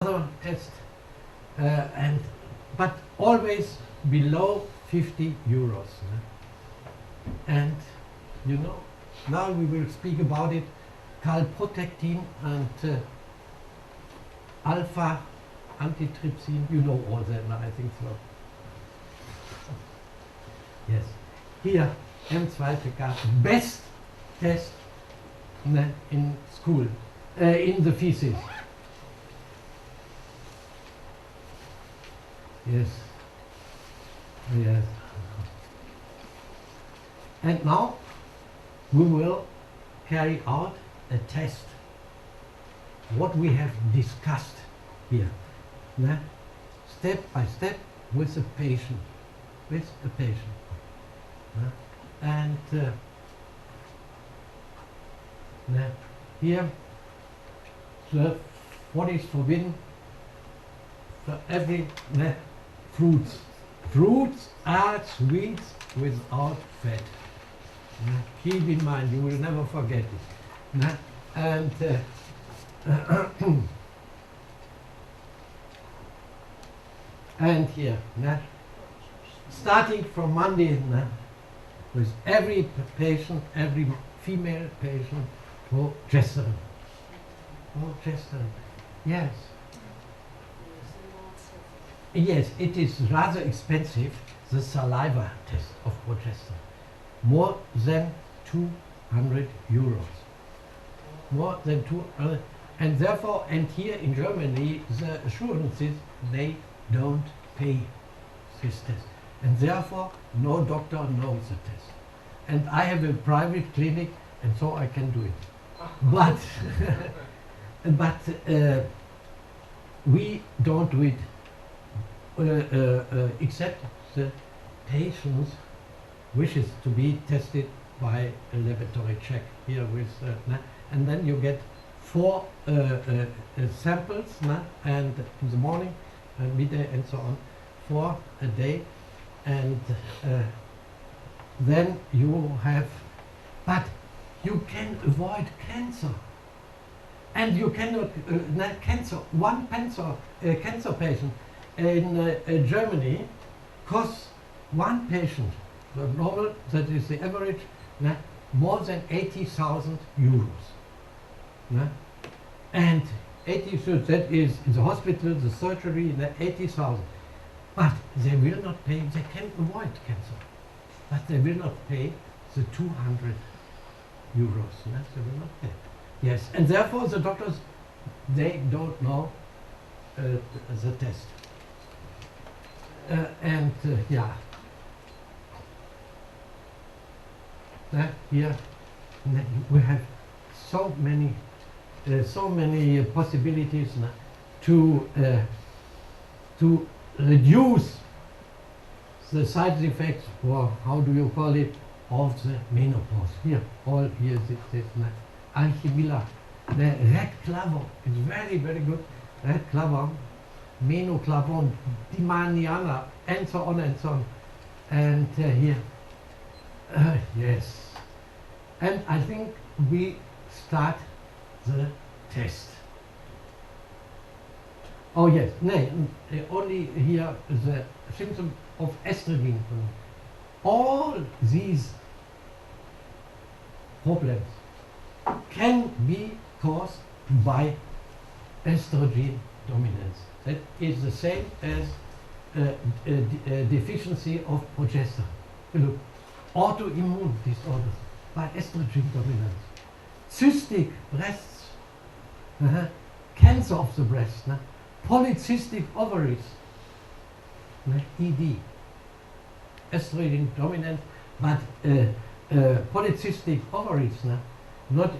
other test, but always below 50 euros. And you know, now we will speak about it. Calprotectin and alpha antitrypsin. You know all that, I think so. Yes. Here, M2K, best test in school, in the thesis. Yes. Yes. And now we will carry out a test. What we have discussed here, step by step with a patient, and here what is forbidden for every fruits. Fruits are sweets without fat. Keep in mind, you will never forget it. And and here, starting from Monday, with every patient, every female patient, progesterone. Progesterone, yes. Yes, it is rather expensive, the saliva test of progesterone. More than 200 euros. More than 200, and therefore, and here in Germany, the assurances, they don't pay this test. And therefore, no doctor knows the test. And I have a private clinic, and so I can do it. But we don't do it except the patient's wishes to be tested by a laboratory check here with, and then you get 4 samples, and in the morning, midday, and so on, 4 a day, and then you have, but you can avoid cancer, and you cannot cancer. One cancer patient in Germany costs one patient, the normal, that is the average, more than 80,000 euros. And 80,000, that is in the hospital, the surgery, 80,000. But they will not pay, they can avoid cancer, but they will not pay the 200 euros. They will not pay. Yes, and therefore the doctors, they don't know the test. Yeah. Here we have so many possibilities to reduce the side effects, or how do you call it, of the menopause. Here, all here this Alchemilla, the red clover is very, very good. Red clover, menoclavon, dimaniana, and so on and so on. And here, yes. And I think we start the test. Oh yes, no, only here the symptom of estrogen. All these problems can be caused by estrogen dominance. That is the same as deficiency of progesterone. Look, autoimmune disorders by estrogen dominance, cystic breasts, cancer of the breast, polycystic ovaries, ED, estrogen dominant, but polycystic ovaries,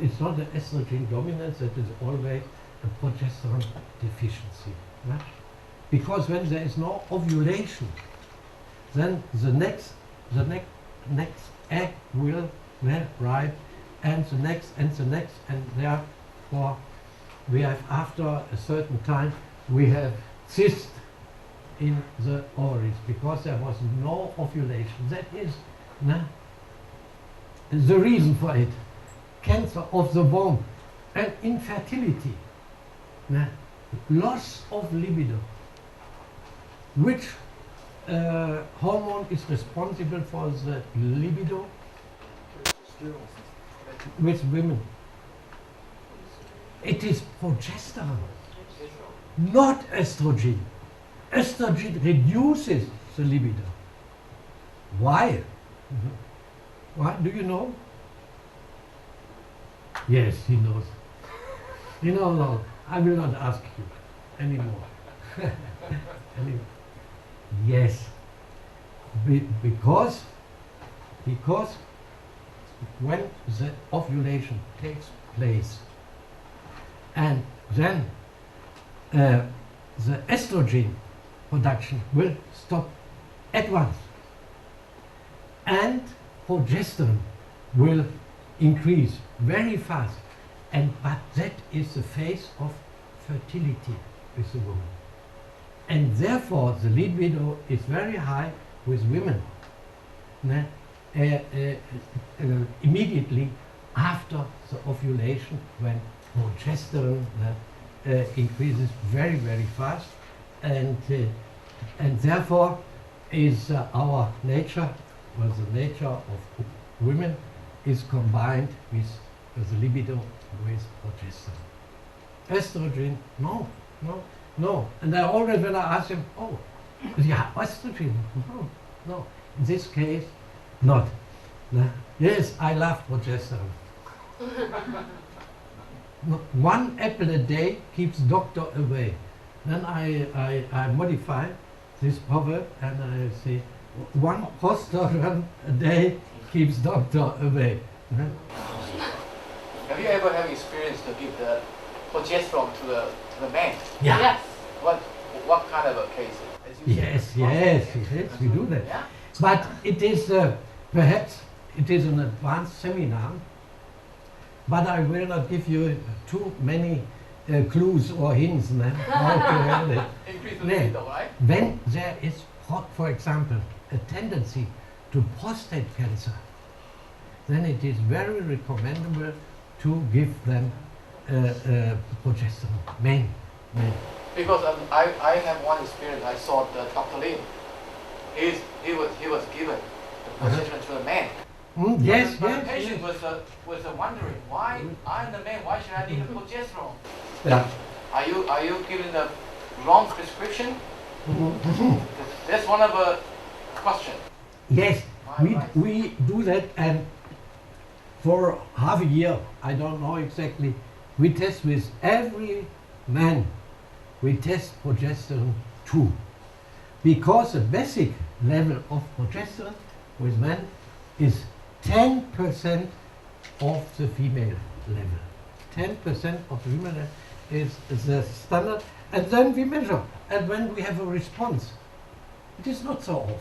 it's not an estrogen dominance, that is always a progesterone deficiency. Because when there is no ovulation, then the next egg will ripe, and the next, and therefore we have, after a certain time, we have cysts in the ovaries, because there was no ovulation. That is the reason for it. Cancer of the womb and infertility. loss of libido. Which hormone is responsible for the libido with women? It is progesterone, not estrogen. Estrogen reduces the libido. Why? Why? Do you know? Yes, he knows. You know, no, I will not ask you anymore. Yes, because when the ovulation takes place and then the estrogen production will stop at once and progesterone will increase very fast, but that is the phase of fertility with the woman. And therefore the libido is very high with women immediately after the ovulation, when progesterone increases very, very fast, and therefore is our nature, or the nature of women is combined with the libido with progesterone. Estrogen, no. And I always, when I ask him, oh, yeah, estrogen, no. In this case, not. Yes, I love progesterone. One apple a day keeps doctor away. Then I modify this proverb and I say, one progesterone a day keeps doctor away. Have you ever had experience to give the progesterone to the man? Yeah. Yes. What kind of a case? Yes, we do that. Yeah? But it is perhaps it is an advanced seminar. But I will not give you too many clues or hints how to handle it. Increase the libido, right? When there is, for example, a tendency to prostate cancer, then it is very recommendable to give them progesterone, men. Because I have one experience. I saw Dr. Lee. He was given the progesterone to the man. Yes. The patient was wondering, why I'm the man? Why should I need a progesterone? Yeah. Are you giving the wrong prescription? That's one of the question. Yes, Right. we do that, and for half a year, I don't know exactly, we test with every man, we test progesterone 2, because the basic level of progesterone with men is 10% of the female level. 10% of the female level is the standard, and then we measure, and when we have a response, it is not so often.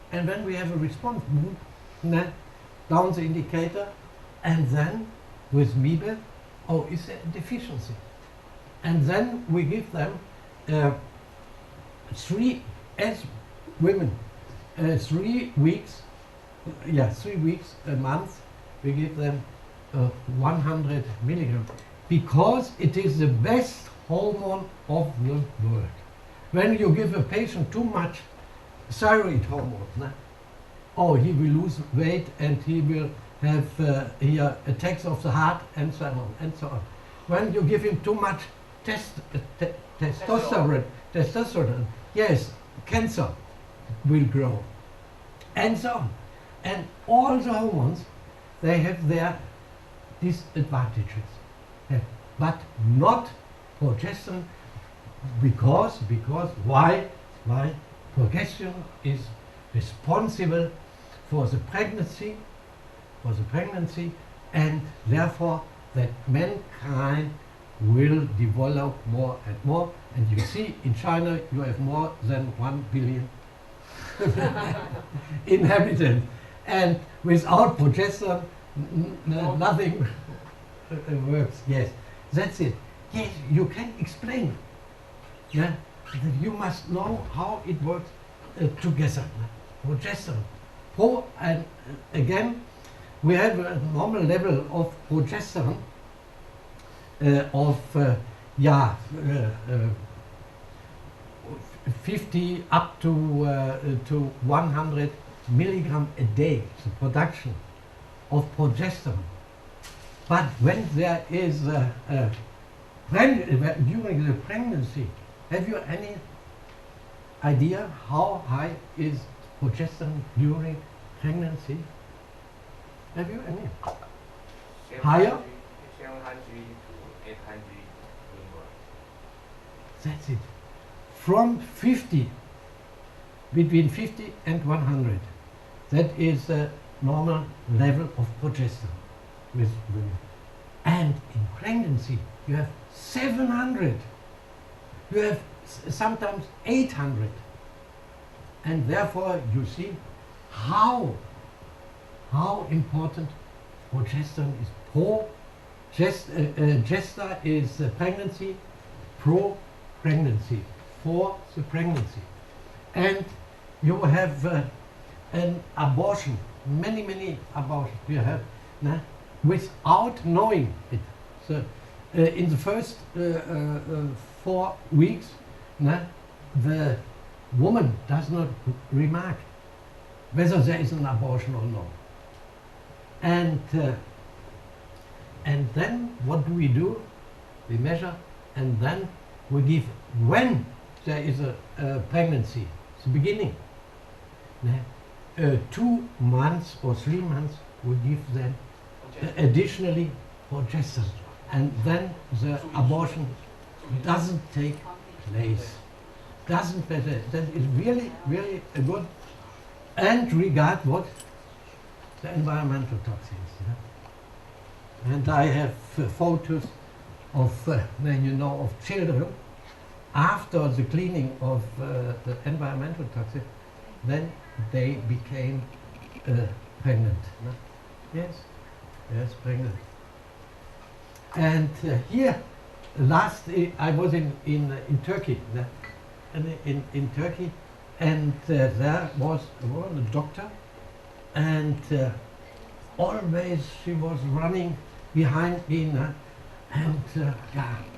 And when we have a response, down the indicator, and then with MIBE, is there a deficiency? And then we give them 3 women, 3 weeks, 3 weeks a month, we give them 100 milligrams, because it is the best hormone of the world. When you give a patient too much thyroid hormone, he will lose weight and he will have attacks of the heart and so on and so on. When you give him too much testosterone, yes, cancer will grow, and so on. And all the hormones, they have their disadvantages, but not progesterone, because why? Progesterone is responsible for the pregnancy, and therefore that mankind will develop more and more. And you see, in China, you have more than 1 billion inhabitants, and without progesterone, nothing works. Yes, that's it. Yes, you can explain. Yeah, you must know how it works together. Progesterone. And again, we have a normal level of progesterone of yeah, 50 up to 100 milligram a day, the production of progesterone. But when there is during the pregnancy, have you any idea how high is progesterone during pregnancy? Have you any? Higher? 700 to 800 milligrams. That's it. From 50, between 50 and 100, that is a normal level of progesterone with women. And in pregnancy, you have 700. You have sometimes 800. And therefore, you see how important progesterone is. Gesta is pregnancy, pro-pregnancy, for the pregnancy. And you have an abortion, many abortions you have, without knowing it. So, in the first 4 weeks, the woman does not remark whether there is an abortion or not. And then what do? We measure, and then we give, when there is a pregnancy, the beginning, 2 months or 3 months, we give them additionally progesterone. And then the abortion doesn't take place. That is really good. And regard what? The environmental toxins. And I have photos of, of children after the cleaning of the environmental toxins, then they became pregnant. Yes, pregnant. And here, I was in Turkey, in Turkey, and there was a doctor, and always she was running behind me, and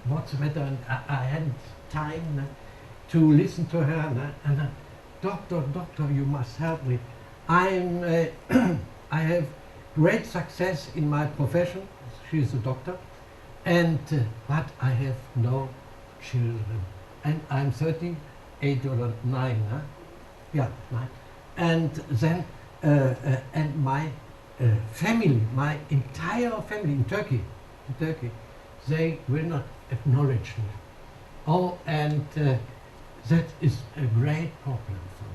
what's the matter? And I hadn't time to listen to her, and doctor, you must help me. I have great success in my profession. She's a doctor, and but I have no children, and I'm 38 or 9, 9. And then and my family, my entire family in Turkey, they will not acknowledge me. Oh, and that is a great problem for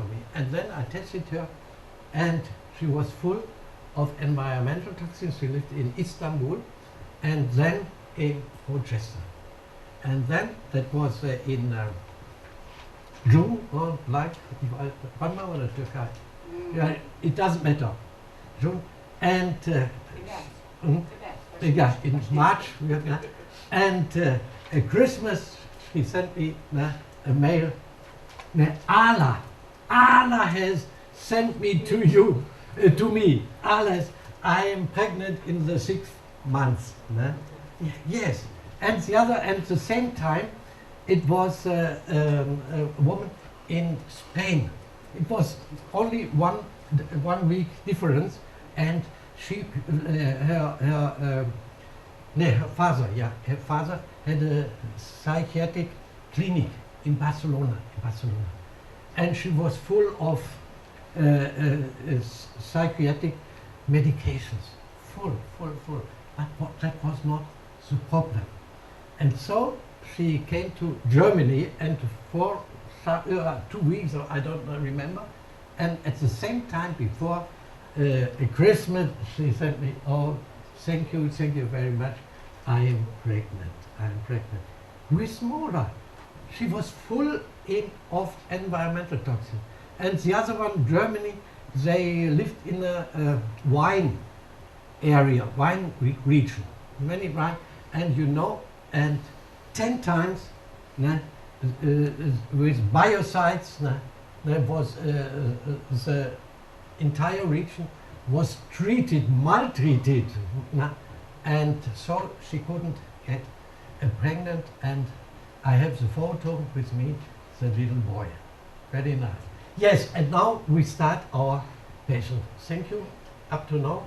me. And then I tested her, and she was full of environmental toxins. She lived in Istanbul, and then in progesterone. And then that was in June, or like, Panama or Turkey. Yeah, it doesn't matter. June, and in March, and at Christmas, she sent me a mail. Allah has sent me to you, to me. Allah, I am pregnant in the 6th month. Yes, and the same time, it was a woman in Spain. It was only one week difference, and she, her father had a psychiatric clinic in Barcelona, and she was full of psychiatric medications, full. But that was not the problem, and so she came to Germany, and for 2 weeks, or I don't remember, and at the same time before Christmas, she sent me, oh, thank you very much, I am pregnant. With Mora, she was full of environmental toxins. And the other one, Germany, they lived in a wine area, wine region, many wine, and and 10 times with biocides, there was the entire region was maltreated, and so she couldn't get pregnant, and I have the photo with me, the little boy. Very nice. Yes, and now we start our patient. Thank you up to now.